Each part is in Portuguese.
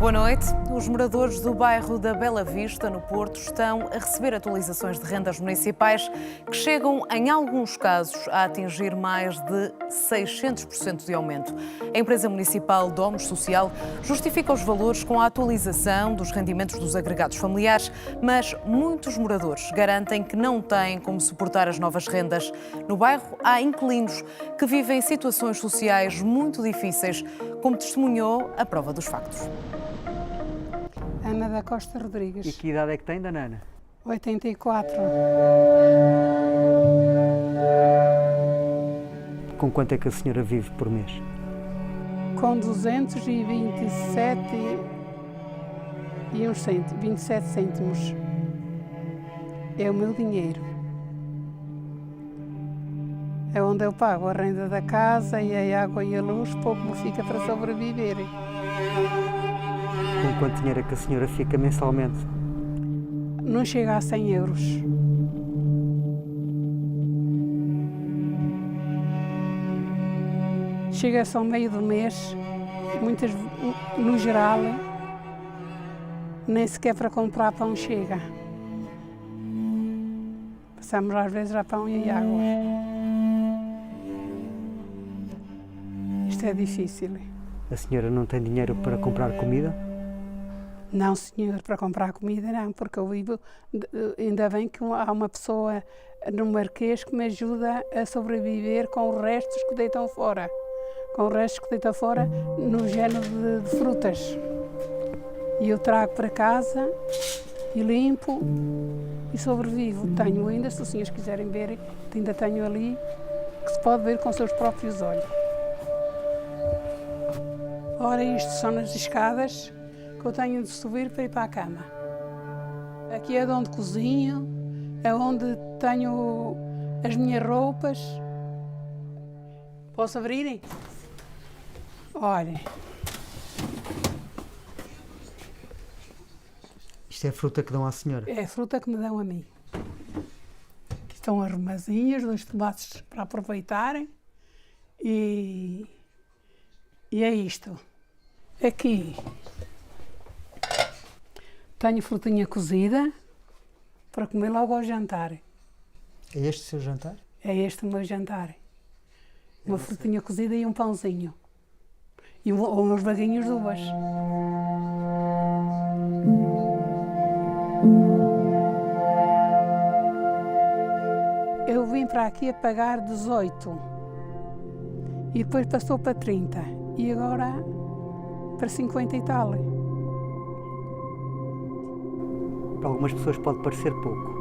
Boa noite. Os moradores do bairro da Bela Vista, no Porto, estão a receber atualizações de rendas municipais que chegam, em alguns casos, a atingir mais de 600% de aumento. A empresa municipal Domos Social justifica os valores com a atualização dos rendimentos dos agregados familiares, mas muitos moradores garantem que não têm como suportar as novas rendas. No bairro há inquilinos que vivem situações sociais muito difíceis, como testemunhou a prova dos factos. Ana da Costa Rodrigues. E que idade é que tem, dona Ana? 84. Com quanto é que a senhora vive por mês? Com 227 e uns 27 cêntimos. É o meu dinheiro. É onde eu pago a renda da casa e a água e a luz, pouco me fica para sobreviver. Com quanto dinheiro é que a senhora fica mensalmente? Não chega a 100 euros. Chega-se ao meio do mês, muitas, no geral, nem sequer para comprar pão chega. Passamos às vezes a pão e a água. Isto é difícil. A senhora não tem dinheiro para comprar comida? Não, senhor, para comprar comida não, porque eu vivo, ainda bem que há uma pessoa no Marquês que me ajuda a sobreviver com os restos que deitam fora. Com os restos que deitam fora no género de frutas. E eu trago para casa e limpo e sobrevivo. Tenho ainda, se os senhores quiserem ver, ainda tenho ali, que se pode ver com os seus próprios olhos. Ora, isto são as escadas que eu tenho de subir para ir para a cama. Aqui é de onde cozinho, é onde tenho as minhas roupas. Posso abrir? Olha. Isto é a fruta que dão à senhora? É a fruta que me dão a mim. Aqui estão as romazinhas, 2 tomates para aproveitarem. E é isto. Aqui tenho frutinha cozida para comer logo ao jantar. É este o seu jantar? É este o meu jantar. Uma frutinha cozida e um pãozinho. E uns baguinhos de uvas. Eu vim para aqui a pagar 18. E depois passou para 30. E agora para 50 e tal. Para algumas pessoas pode parecer pouco.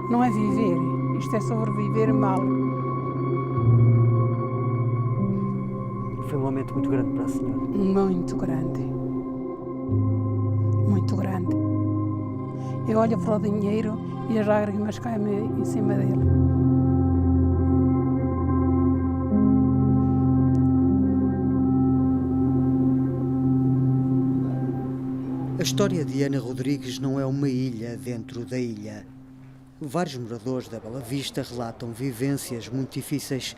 Não é viver, isto é sobreviver mal. Foi um aumento muito grande para a senhora. Muito grande. Muito grande. Eu olho para o dinheiro e as lágrimas caem em cima dele. A história de Ana Rodrigues não é uma ilha dentro da ilha. Vários moradores da Bela Vista relatam vivências muito difíceis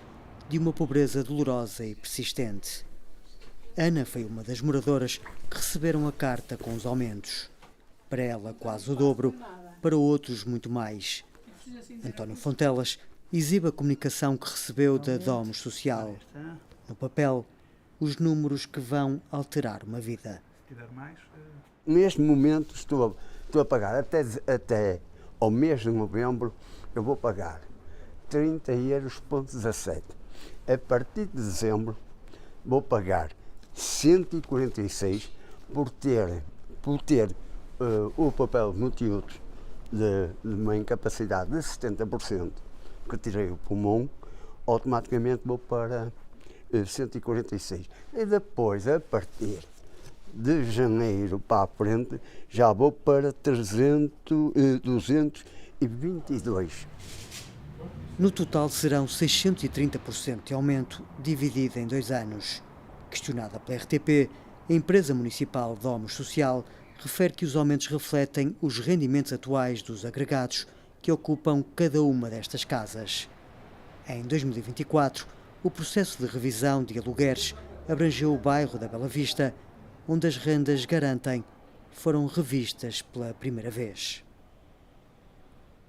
de uma pobreza dolorosa e persistente. Ana foi uma das moradoras que receberam a carta com os aumentos. Para ela quase o dobro, para outros muito mais. António Fontelas exibe a comunicação que recebeu da Domos Social. No papel, os números que vão alterar uma vida. Neste momento estou a pagar até ao mês de novembro, eu vou pagar 30,17 €. A partir de dezembro vou pagar 146 por ter o papel de multiusos de uma incapacidade de 70%, que tirei o pulmão, automaticamente vou para 146. E depois, a partir de janeiro para a frente, já vou para 222. No total serão 630% de aumento, dividido em 2 anos. Questionada pela RTP, a empresa municipal Domos Social refere que os aumentos refletem os rendimentos atuais dos agregados que ocupam cada uma destas casas. Em 2024, o processo de revisão de alugueres abrangeu o bairro da Bela Vista, onde as rendas garantem foram revistas pela primeira vez.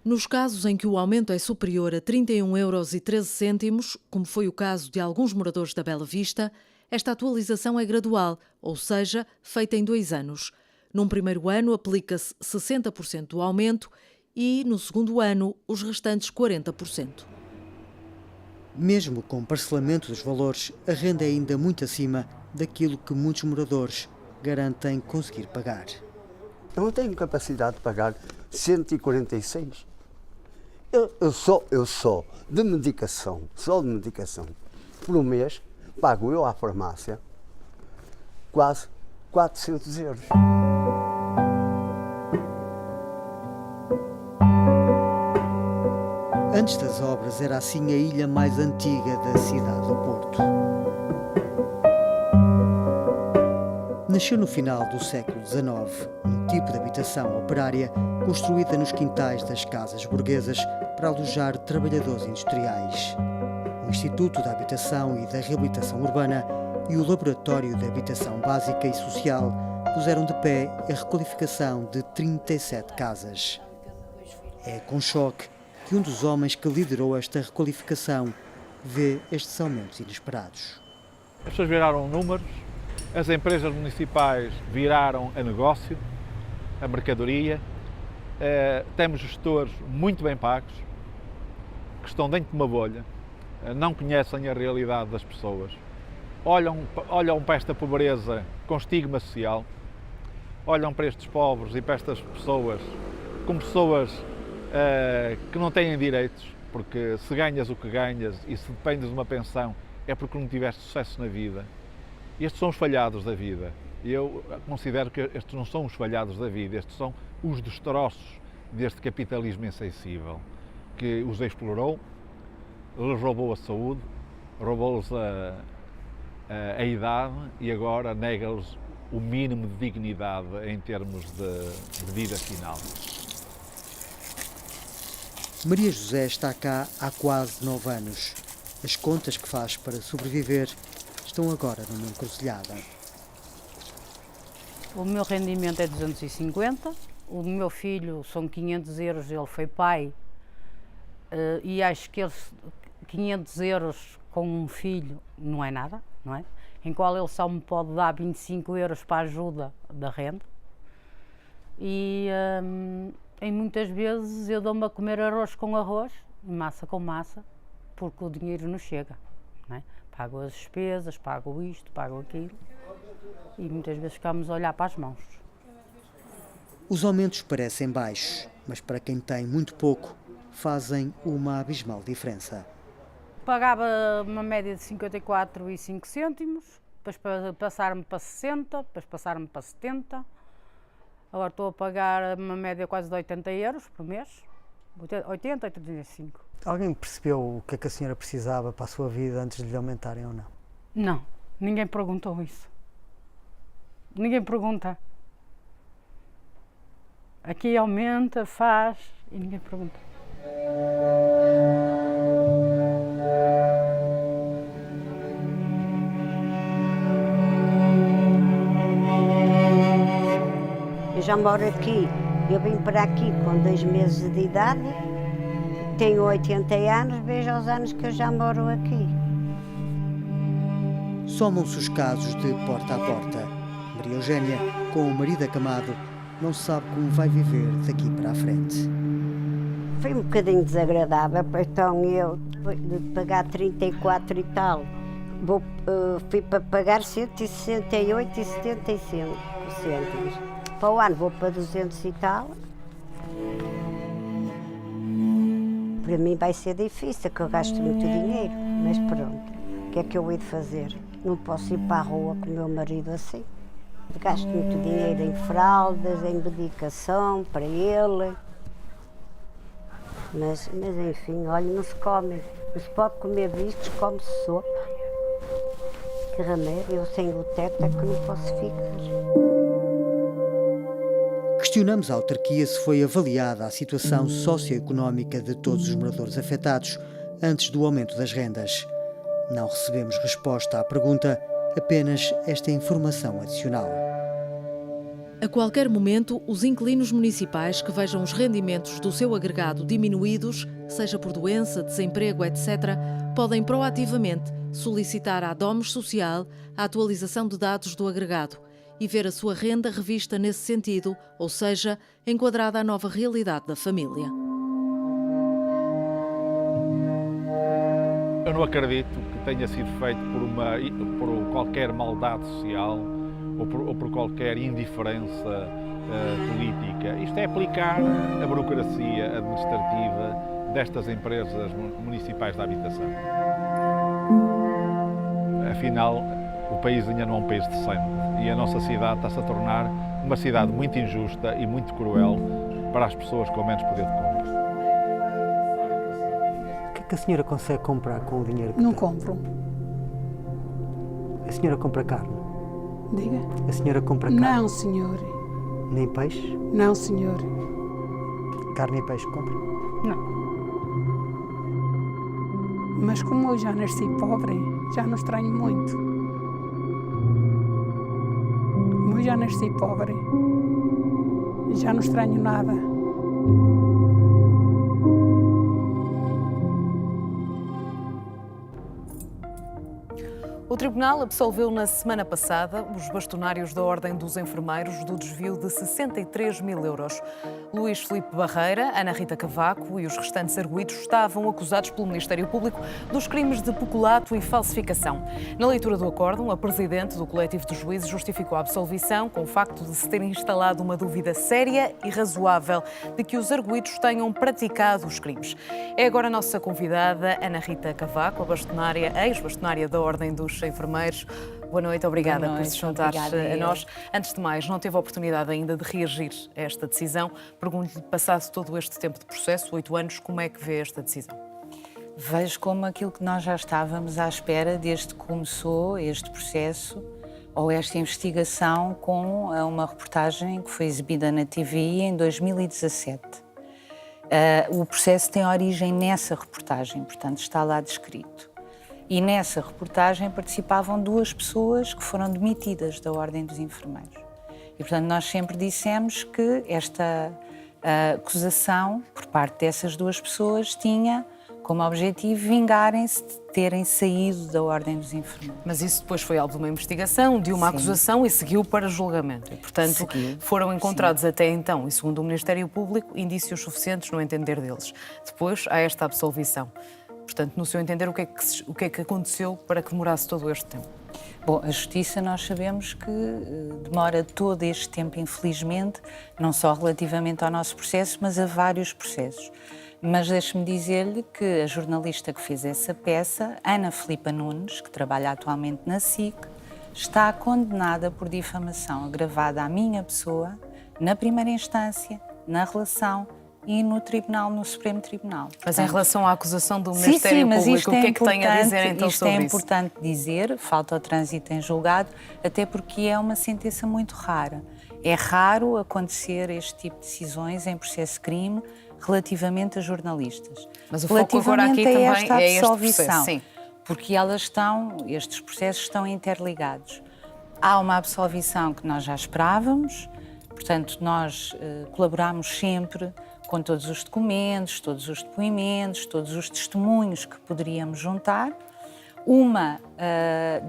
Nos casos em que o aumento é superior a 31,13 €, como foi o caso de alguns moradores da Bela Vista, esta atualização é gradual, ou seja, feita em 2 anos. Num primeiro ano aplica-se 60% do aumento e, no segundo ano, os restantes 40%. Mesmo com o parcelamento dos valores, a renda é ainda muito acima daquilo que muitos moradores garantem conseguir pagar. Eu não tenho capacidade de pagar 146. Eu só de medicação, por um mês, pago eu à farmácia quase 400 €. Antes das obras, era assim a ilha mais antiga da cidade do Porto. Nasceu no final do século XIX, um tipo de habitação operária construída nos quintais das casas burguesas para alojar trabalhadores industriais. O Instituto da Habitação e da Reabilitação Urbana e o Laboratório de Habitação Básica e Social puseram de pé a requalificação de 37 casas. É com choque que um dos homens que liderou esta requalificação vê estes aumentos inesperados. As pessoas viraram números, as empresas municipais viraram a negócio, a mercadoria, temos gestores muito bem pagos, que estão dentro de uma bolha, não conhecem a realidade das pessoas, olham para esta pobreza com estigma social, olham para estes pobres e para estas pessoas como pessoas que não têm direitos, porque se ganhas o que ganhas e se dependes de uma pensão é porque não tiveste sucesso na vida. Estes são os falhados da vida. E eu considero que estes não são os falhados da vida, estes são os destroços deste capitalismo insensível, que os explorou, lhes roubou a saúde, roubou-lhes a idade e agora nega-lhes o mínimo de dignidade em termos de vida final. Maria José está cá há quase 9 anos. As contas que faz para sobreviver estão agora numa encruzilhada. O meu rendimento é 250, o meu filho são 500 €, ele foi pai, e acho que 500 € com um filho não é nada, não é? Em qual ele só me pode dar 25 € para a ajuda da renda. E muitas vezes eu dou-me a comer arroz com arroz, massa com massa, porque o dinheiro não chega, não é? Pago as despesas, pago isto, pago aquilo e muitas vezes ficamos a olhar para as mãos. Os aumentos parecem baixos, mas para quem tem muito pouco, fazem uma abismal diferença. Pagava uma média de 54,05 cêntimos, depois passar-me para 60, depois passar-me para 70. Agora estou a pagar uma média quase de 80 € por mês, 80, 85. Alguém percebeu o que é que a senhora precisava para a sua vida antes de lhe aumentarem ou não? Não, ninguém perguntou isso. Ninguém pergunta. Aqui aumenta, faz e ninguém pergunta. Eu já moro aqui. Eu vim para aqui com 2 meses de idade. Tenho 80 anos, veja os anos que eu já moro aqui. Somam-se os casos de porta a porta. Maria Eugénia, com o marido acamado, não sabe como vai viver daqui para a frente. Foi um bocadinho desagradável, então eu, de pagar 34 e tal, fui para pagar 168,75 cêntimos. Para o ano vou para 200 e tal. Para mim vai ser difícil, que eu gasto muito dinheiro, mas pronto, o que é que eu hei de fazer? Não posso ir para a rua com o meu marido assim. Gasto muito dinheiro em fraldas, em medicação para ele. Mas enfim, olha, não se come, não se pode comer bichos, come-se sopa. Que remédio, eu sem o teto é que não posso ficar. Questionamos à autarquia se foi avaliada a situação socioeconómica de todos os moradores afetados antes do aumento das rendas. Não recebemos resposta à pergunta, apenas esta informação adicional. A qualquer momento, os inquilinos municipais que vejam os rendimentos do seu agregado diminuídos, seja por doença, desemprego, etc., podem proativamente solicitar à Domus Social a atualização de dados do agregado e ver a sua renda revista nesse sentido, ou seja, enquadrada à nova realidade da família. Eu não acredito que tenha sido feito por qualquer maldade social ou por qualquer indiferença política. Isto é aplicar a burocracia administrativa destas empresas municipais da habitação. Afinal, o país ainda não é um país decente e a nossa cidade está-se a tornar uma cidade muito injusta e muito cruel para as pessoas com menos poder de compra. O que é que a senhora consegue comprar com o dinheiro que Não tem? compro. A senhora compra carne? Diga. A senhora compra carne? Não, senhor. Nem peixe? Não, senhor. Carne e peixe compra? Não. Mas como eu já nasci pobre, já não estranho muito. Como eu já nasci pobre, já não estranho nada. O Tribunal absolveu na semana passada os bastonários da Ordem dos Enfermeiros do desvio de 63 mil euros. Luís Filipe Barreira, Ana Rita Cavaco e os restantes arguidos estavam acusados pelo Ministério Público dos crimes de peculato e falsificação. Na leitura do acórdão, a presidente do coletivo de juízes justificou a absolvição com o facto de se ter instalado uma dúvida séria e razoável de que os arguidos tenham praticado os crimes. É agora a nossa convidada, Ana Rita Cavaco, a bastonária, ex-bastonária da Ordem dos Enfermeiros. Boa noite, obrigada por se juntar a nós. Antes de mais, não teve a oportunidade ainda de reagir a esta decisão. Pergunto-lhe, passado todo este tempo de processo, 8 anos, como é que vê esta decisão? Vejo como aquilo que nós já estávamos à espera desde que começou este processo ou esta investigação com uma reportagem que foi exibida na TVI em 2017. O processo tem origem nessa reportagem, portanto está lá descrito. E nessa reportagem participavam 2 pessoas que foram demitidas da Ordem dos Enfermeiros. E, portanto, nós sempre dissemos que esta acusação, por parte dessas 2 pessoas, tinha como objetivo vingarem-se de terem saído da Ordem dos Enfermeiros. Mas isso depois foi alvo de uma investigação, de uma acusação e seguiu para julgamento. E, portanto, foram encontrados até então, e segundo o Ministério Público, indícios suficientes no entender deles. Depois há esta absolvição. Portanto, no seu entender, o que é que aconteceu para que demorasse todo este tempo? Bom, a Justiça nós sabemos que demora todo este tempo, infelizmente, não só relativamente ao nosso processo, mas a vários processos. Mas deixe-me dizer-lhe que a jornalista que fez essa peça, Ana Filipa Nunes, que trabalha atualmente na SIC, está condenada por difamação agravada à minha pessoa, na primeira instância, na relação e no Tribunal, no Supremo Tribunal. Mas em relação à acusação do Ministério Público, o que é que tem a dizer então sobre isso? Isto é importante dizer, falta o trânsito em julgado, até porque é uma sentença muito rara. É raro acontecer este tipo de decisões em processo de crime relativamente a jornalistas. Mas o foco agora aqui também é este processo, sim. Porque estes processos estão interligados. Há uma absolvição que nós já esperávamos, portanto, nós colaboramos sempre com todos os documentos, todos os depoimentos, todos os testemunhos que poderíamos juntar. Uma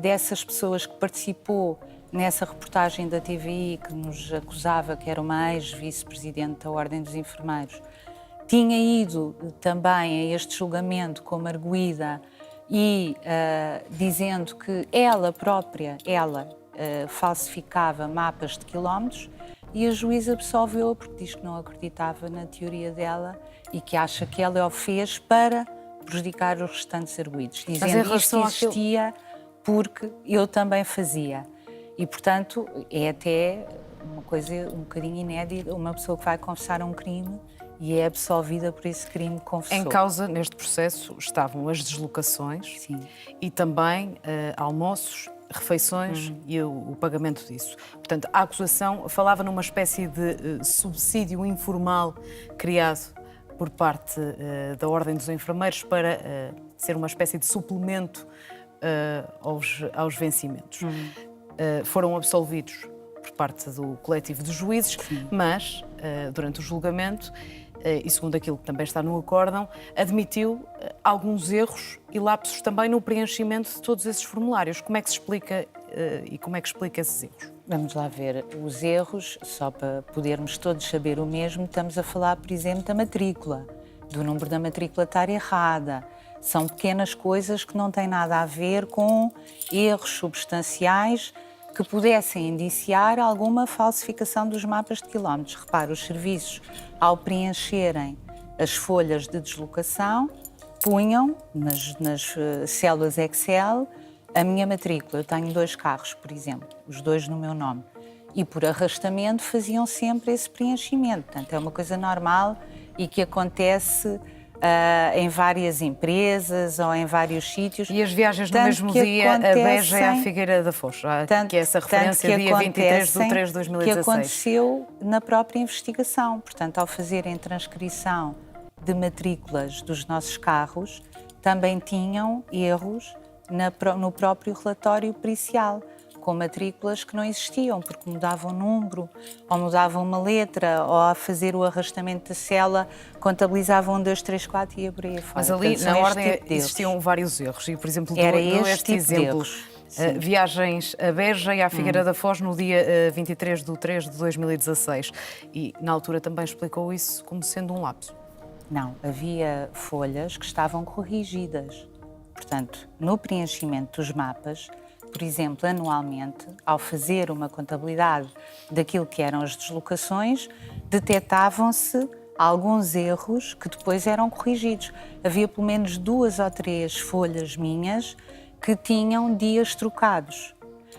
dessas pessoas que participou nessa reportagem da TVI, que nos acusava que era uma ex-vice-presidente da Ordem dos Enfermeiros, tinha ido também a este julgamento como arguida e dizendo que ela própria, falsificava mapas de quilómetros, e a juíza absolveu-a porque diz que não acreditava na teoria dela e que acha que ela o fez para prejudicar os restantes arguidos, dizendo que isto existia porque eu também fazia. E, portanto, é até uma coisa um bocadinho inédita, uma pessoa que vai confessar um crime e é absolvida por esse crime que confessou. Em causa, neste processo, estavam as deslocações. Sim. E também almoços, refeições e o pagamento disso. Portanto, a acusação falava numa espécie de subsídio informal criado por parte da Ordem dos Enfermeiros para ser uma espécie de suplemento aos vencimentos. Foram absolvidos por parte do coletivo de juízes, mas durante o julgamento, e segundo aquilo que também está no acórdão, admitiu alguns erros e lapsos também no preenchimento de todos esses formulários. Como é que se explica e como é que explica esses erros? Vamos lá ver. Os erros, só para podermos todos saber o mesmo, estamos a falar, por exemplo, da matrícula, do número da matrícula estar errada. São pequenas coisas que não têm nada a ver com erros substanciais que pudessem indiciar alguma falsificação dos mapas de quilómetros. Repare, os serviços, ao preencherem as folhas de deslocação, punham nas células Excel a minha matrícula. Eu tenho 2 carros, por exemplo, os 2 no meu nome. E por arrastamento faziam sempre esse preenchimento. Portanto, é uma coisa normal e que acontece em várias empresas ou em vários sítios. E as viagens no mesmo dia a Beja e à Figueira da Foz, que é essa referência dia 23 de 3 de 2016. Que aconteceu na própria investigação. Portanto, ao fazerem transcrição de matrículas dos nossos carros, também tinham erros no próprio relatório pericial, com matrículas que não existiam, porque mudavam o número, ou mudavam uma letra, ou a fazer o arrastamento da célula, contabilizavam 1, 2, 3, 4 e ia por aí fora. Mas ali, portanto, na ordem, existiam vários erros. E, por exemplo, era este tipo exemplo, viagens a Beja e à Figueira da Foz no dia 23 de 3 de 2016. E, na altura, também explicou isso como sendo um lapso. Não, havia folhas que estavam corrigidas. Portanto, no preenchimento dos mapas, por exemplo, anualmente, ao fazer uma contabilidade daquilo que eram as deslocações, detectavam-se alguns erros que depois eram corrigidos. Havia pelo menos 2 ou 3 folhas minhas que tinham dias trocados.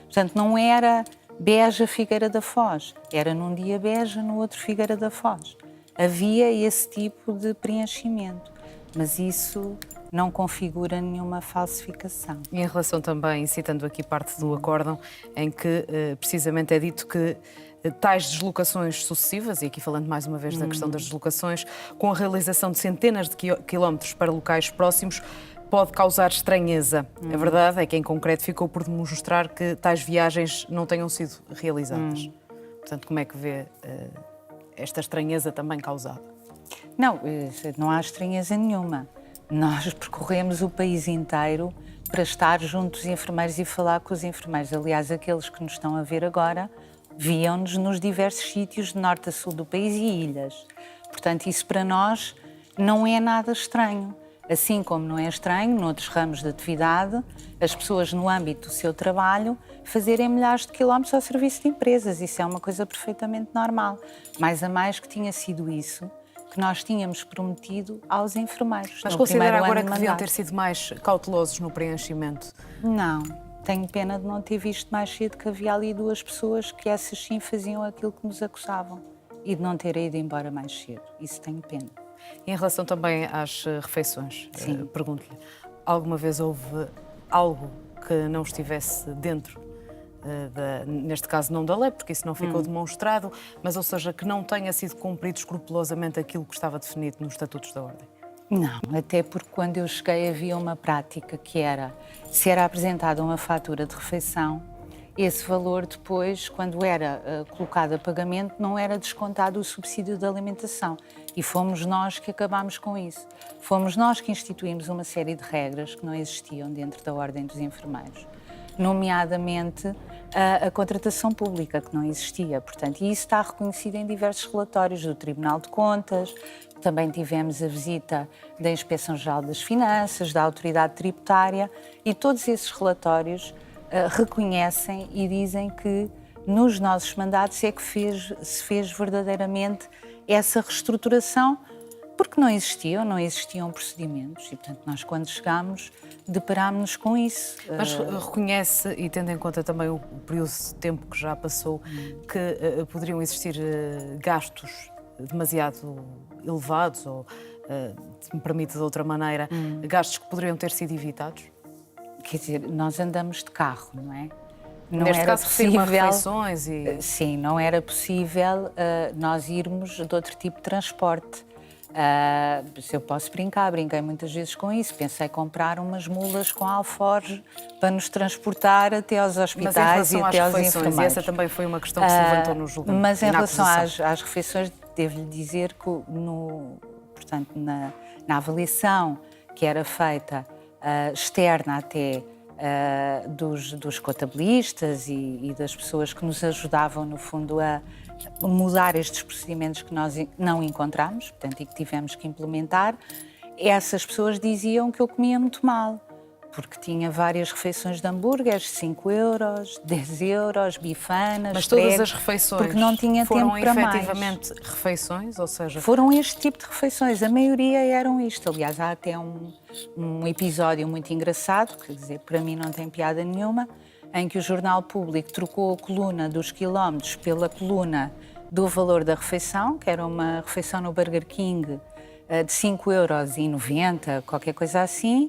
Portanto, não era Beja, Figueira da Foz, era num dia Beja, no outro Figueira da Foz. Havia esse tipo de preenchimento, mas isso não configura nenhuma falsificação. E em relação também, citando aqui parte do acórdão, em que precisamente é dito que tais deslocações sucessivas, e aqui falando mais uma vez da questão das deslocações, com a realização de centenas de quilómetros para locais próximos, pode causar estranheza. A verdade é que, em concreto, ficou por demonstrar que tais viagens não tenham sido realizadas. Portanto, como é que vê esta estranheza também causada? Não há estranheza nenhuma. Nós percorremos o país inteiro para estar junto dos enfermeiros e falar com os enfermeiros. Aliás, aqueles que nos estão a ver agora viam-nos nos diversos sítios de norte a sul do país e ilhas. Portanto, isso para nós não é nada estranho. Assim como não é estranho, noutros ramos de atividade, as pessoas no âmbito do seu trabalho fazerem milhares de quilómetros ao serviço de empresas. Isso é uma coisa perfeitamente normal. Mais a mais que tinha sido isso que nós tínhamos prometido aos enfermeiros. Mas considera agora que deviam ter sido mais cautelosos no preenchimento? Não. Tenho pena de não ter visto mais cedo que havia ali 2 pessoas que essas sim faziam aquilo que nos acusavam e de não terem ido embora mais cedo. Isso tenho pena. E em relação também às refeições, pergunto-lhe, alguma vez houve algo que não estivesse dentro, neste caso não da lei, porque isso não ficou demonstrado, mas ou seja, que não tenha sido cumprido escrupulosamente aquilo que estava definido nos Estatutos da Ordem? Não, até porque quando eu cheguei havia uma prática que era, se era apresentada uma fatura de refeição, esse valor depois, quando era colocado a pagamento, não era descontado o subsídio de alimentação. E fomos nós que acabámos com isso. Fomos nós que instituímos uma série de regras que não existiam dentro da Ordem dos Enfermeiros, nomeadamente a contratação pública, que não existia. Portanto, e isso está reconhecido em diversos relatórios do Tribunal de Contas. Também tivemos a visita da Inspeção-Geral das Finanças, da Autoridade Tributária, e todos esses relatórios reconhecem e dizem que nos nossos mandatos é que se fez verdadeiramente essa reestruturação, porque não existiam procedimentos e, portanto, nós quando chegámos deparámos-nos com isso. Mas reconhece, e tendo em conta também o período de tempo que já passou, que poderiam existir gastos demasiado elevados ou, se me permite de outra maneira, gastos que poderiam ter sido evitados? Quer dizer, nós andamos de carro, não é? Não Neste era caso, refiro-me a possível, refeições e... Sim, não era possível nós irmos de outro tipo de transporte. Se eu posso brincar, brinquei muitas vezes com isso. Pensei em comprar umas mulas com alforje para nos transportar até aos hospitais e até aos enfermeiros. E essa também foi uma questão que se levantou no julgamento. Mas em relação às refeições, devo-lhe dizer que portanto, na avaliação que era feita externa até dos contabilistas e das pessoas que nos ajudavam, no fundo, a mudar estes procedimentos que nós não encontramos, portanto, e que tivemos que implementar, essas pessoas diziam que eu comia muito mal, porque tinha várias refeições de hambúrgueres, 5 euros, 10 euros, bifanas, mas todas pregos, as refeições porque não tinha tempo para mais. Foram efetivamente refeições, ou seja... Foram este tipo de refeições, a maioria eram isto. Aliás, há até um episódio muito engraçado, quer dizer, para mim não tem piada nenhuma, em que o Jornal Público trocou a coluna dos quilómetros pela coluna do valor da refeição, que era uma refeição no Burger King de 5,90 €, qualquer coisa assim,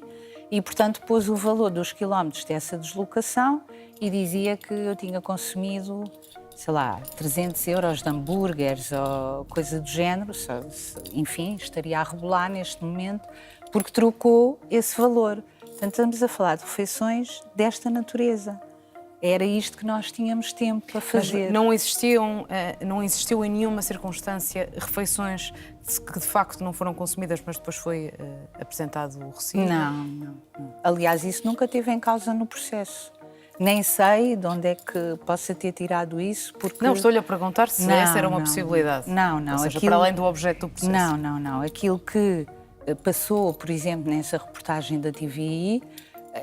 e, portanto, pôs o valor dos quilómetros dessa deslocação e dizia que eu tinha consumido, sei lá, 300 € de hambúrgueres ou coisa do género, enfim, estaria a rebolar neste momento, porque trocou esse valor. Portanto, estamos a falar de refeições desta natureza. Era isto que nós tínhamos tempo para fazer. Mas não existiu em nenhuma circunstância refeições que de facto não foram consumidas, mas depois foi apresentado o recibo? Não. Aliás, isso nunca teve em causa no processo. Nem sei de onde é que possa ter tirado isso, porque... Não, estou-lhe a perguntar se essa era uma possibilidade. Não. Ou seja, para além do objeto do processo. Não. Aquilo que passou, por exemplo, nessa reportagem da TVI,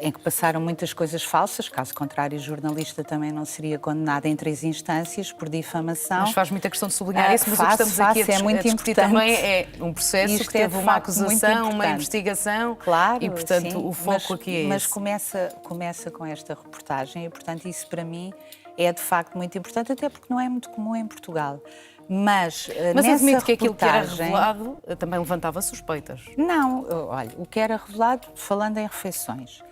em que passaram muitas coisas falsas, caso contrário, o jornalista também não seria condenado em 3 instâncias por difamação. Mas faz muita questão de sublinhar isso, mas o que estamos aqui a discutir também é um processo que teve uma acusação, uma investigação, claro, e, portanto, sim, o foco aqui é esse. Mas começa com esta reportagem e, portanto, isso para mim é de facto muito importante, até porque não é muito comum em Portugal. Mas admito que aquilo que era revelado também levantava suspeitas. Não, olha, o que era revelado, falando em refeições,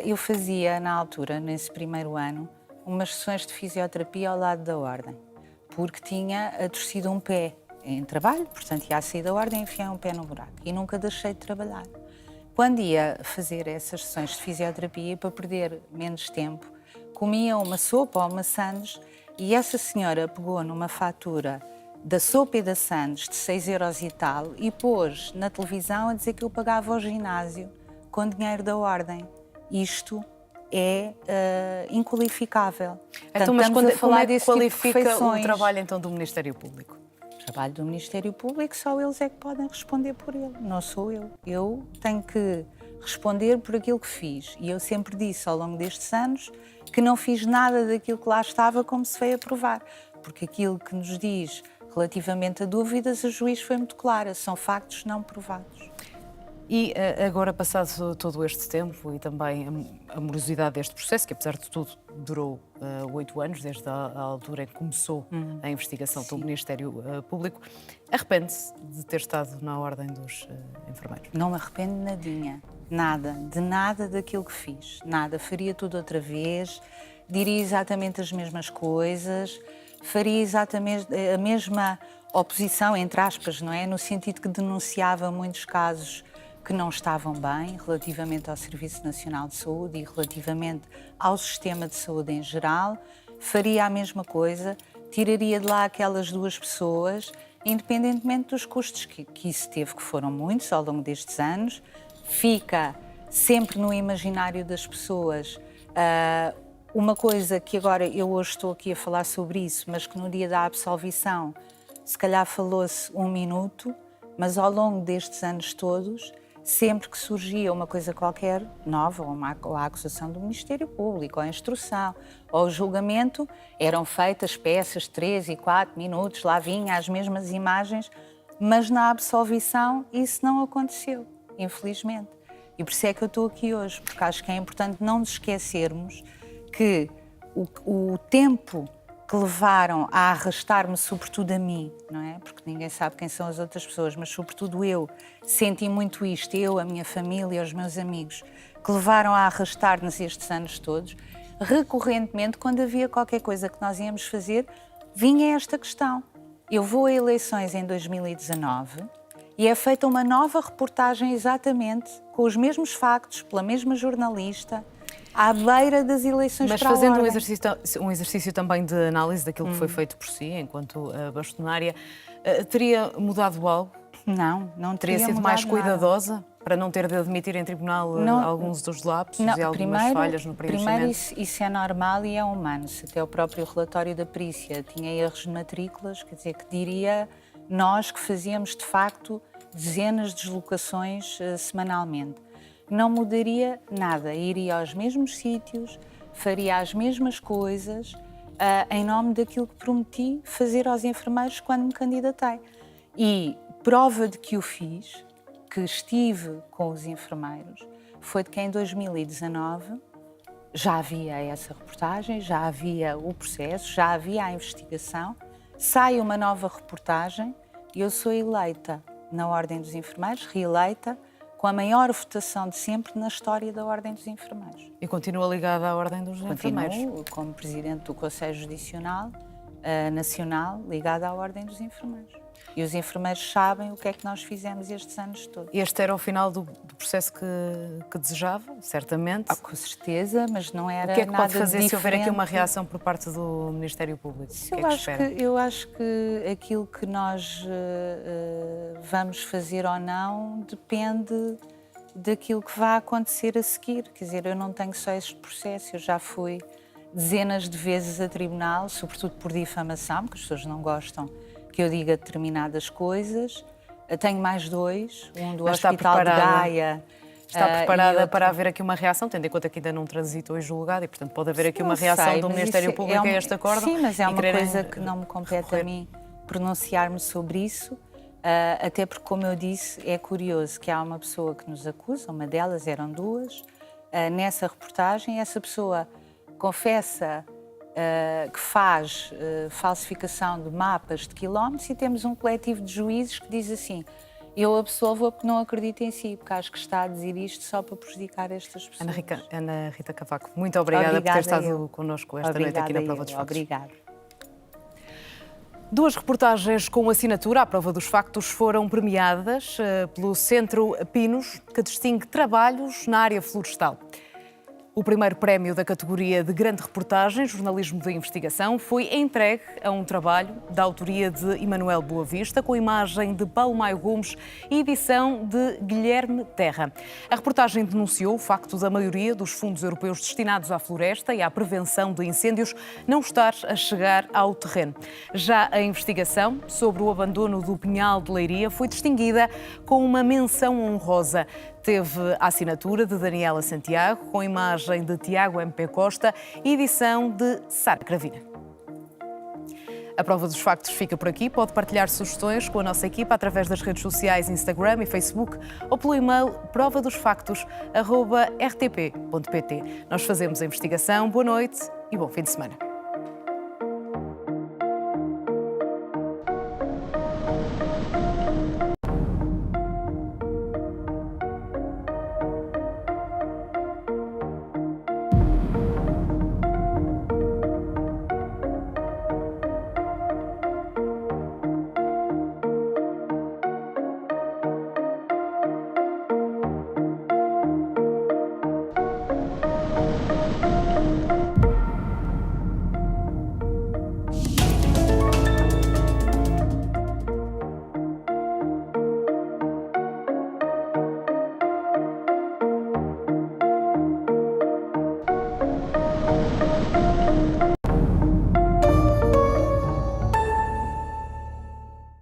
eu fazia, na altura, nesse primeiro ano, umas sessões de fisioterapia ao lado da ordem, porque tinha torcido um pé em trabalho, portanto ia a sair da ordem e enfiar um pé no buraco, e nunca deixei de trabalhar. Quando ia fazer essas sessões de fisioterapia, para perder menos tempo, comia uma sopa ou uma sandes, e essa senhora pegou numa fatura da sopa e da sandes de 6 € e tal, e pôs na televisão a dizer que eu pagava ao ginásio com dinheiro da ordem. Isto é inqualificável. Então, mas como é que qualifica o trabalho então do Ministério Público? O trabalho do Ministério Público, só eles é que podem responder por ele, não sou eu. Eu tenho que responder por aquilo que fiz. E eu sempre disse ao longo destes anos que não fiz nada daquilo que lá estava como se veio a provar. Porque aquilo que nos diz relativamente a dúvidas, a juiz foi muito clara, são factos não provados. E agora, passado todo este tempo e também a morosidade deste processo, que apesar de tudo durou 8 anos, desde a altura em que começou a investigação do Ministério Público, arrepende-se de ter estado na ordem dos enfermeiros? Não me arrependo nadinha, de nada daquilo que fiz, nada. Faria tudo outra vez, diria exatamente as mesmas coisas, faria exatamente a mesma oposição, entre aspas, não é? No sentido que denunciava muitos casos que não estavam bem relativamente ao Serviço Nacional de Saúde e relativamente ao sistema de saúde em geral, faria a mesma coisa, tiraria de lá aquelas 2 pessoas, independentemente dos custos que isso teve, que foram muitos ao longo destes anos. Fica sempre no imaginário das pessoas uma coisa que agora eu hoje estou aqui a falar sobre isso, mas que no dia da absolvição se calhar falou-se 1 minuto, mas ao longo destes anos todos, sempre que surgia uma coisa qualquer nova, ou a acusação do Ministério Público, ou a instrução, ou o julgamento, eram feitas peças de 3 e 4 minutos, lá vinha as mesmas imagens, mas na absolvição isso não aconteceu, infelizmente. E por isso é que eu estou aqui hoje, porque acho que é importante não nos esquecermos que o tempo que levaram a arrastar-me, sobretudo a mim, não é? Porque ninguém sabe quem são as outras pessoas, mas sobretudo eu senti muito isto, eu, a minha família, os meus amigos, que levaram a arrastar-nos estes anos todos, recorrentemente, quando havia qualquer coisa que nós íamos fazer, vinha esta questão. Eu vou a eleições em 2019 e é feita uma nova reportagem exatamente com os mesmos factos, pela mesma jornalista, à beira das eleições Mas para a fazendo ordem. um exercício também de análise daquilo que foi feito por si, enquanto bastonária, teria mudado algo? Não Teria sido mudado mais nada. cuidadosa para não ter de admitir em tribunal alguns dos lapsos e algumas falhas no preenchimento? Primeiro, isso é normal e é humano. Se até o próprio relatório da perícia tinha erros de matrículas, quer dizer, que diria nós que fazíamos, de facto, dezenas de deslocações semanalmente. Não mudaria nada, iria aos mesmos sítios, faria as mesmas coisas, em nome daquilo que prometi fazer aos enfermeiros quando me candidatei. E prova de que o fiz, que estive com os enfermeiros, foi de que em 2019 já havia essa reportagem, já havia o processo, já havia a investigação, sai uma nova reportagem e eu sou eleita na Ordem dos Enfermeiros, reeleita, com a maior votação de sempre na história da Ordem dos Enfermeiros. E continua ligada à Ordem dos Enfermeiros? Continuo como Presidente do Conselho Judicial Nacional, ligada à Ordem dos Enfermeiros. E os enfermeiros sabem o que é que nós fizemos estes anos todos. Este era o final do processo que desejava, certamente? Com certeza, mas não era nada. O que é que pode fazer diferente. se houver aqui uma reação por parte do Ministério Público? Eu acho que aquilo que nós vamos fazer ou não depende daquilo que vai acontecer a seguir. Quer dizer, eu não tenho só este processo, eu já fui dezenas de vezes a tribunal, sobretudo por difamação, porque as pessoas não gostam que eu diga determinadas coisas. Tenho mais 2, um do Hospital de Gaia. Está preparada para haver aqui uma reação, tendo em conta que ainda não transitou em julgado e, portanto, pode haver aqui uma reação do Ministério Público a este acordo? Sim, mas é uma coisa que não me compete a mim pronunciar-me sobre isso, até porque, como eu disse, é curioso que há uma pessoa que nos acusa, uma delas, eram 2, nessa reportagem, essa pessoa confessa que faz falsificação de mapas de quilómetros e temos um coletivo de juízes que diz assim: eu absolvo-a porque não acredito em si, porque acho que está a dizer isto só para prejudicar estas pessoas. Ana Rita Cavaco, muito obrigada por ter estado connosco esta noite aqui na Prova dos Factos. Obrigada. 2 reportagens com assinatura à Prova dos Factos foram premiadas pelo Centro Pinos, que distingue trabalhos na área florestal. O primeiro prémio da categoria de grande reportagem, jornalismo de investigação, foi entregue a um trabalho da autoria de Emanuel Boavista, com imagem de Paulo Maio Gomes e edição de Guilherme Terra. A reportagem denunciou o facto da maioria dos fundos europeus destinados à floresta e à prevenção de incêndios não estar a chegar ao terreno. Já a investigação sobre o abandono do Pinhal de Leiria foi distinguida com uma menção honrosa. Teve a assinatura de Daniela Santiago, com imagem de Tiago MP Costa e edição de Sara Cravina. A Prova dos Factos fica por aqui. Pode partilhar sugestões com a nossa equipa através das redes sociais Instagram e Facebook ou pelo e-mail provadosfactos@rtp.pt. Nós fazemos a investigação. Boa noite e bom fim de semana.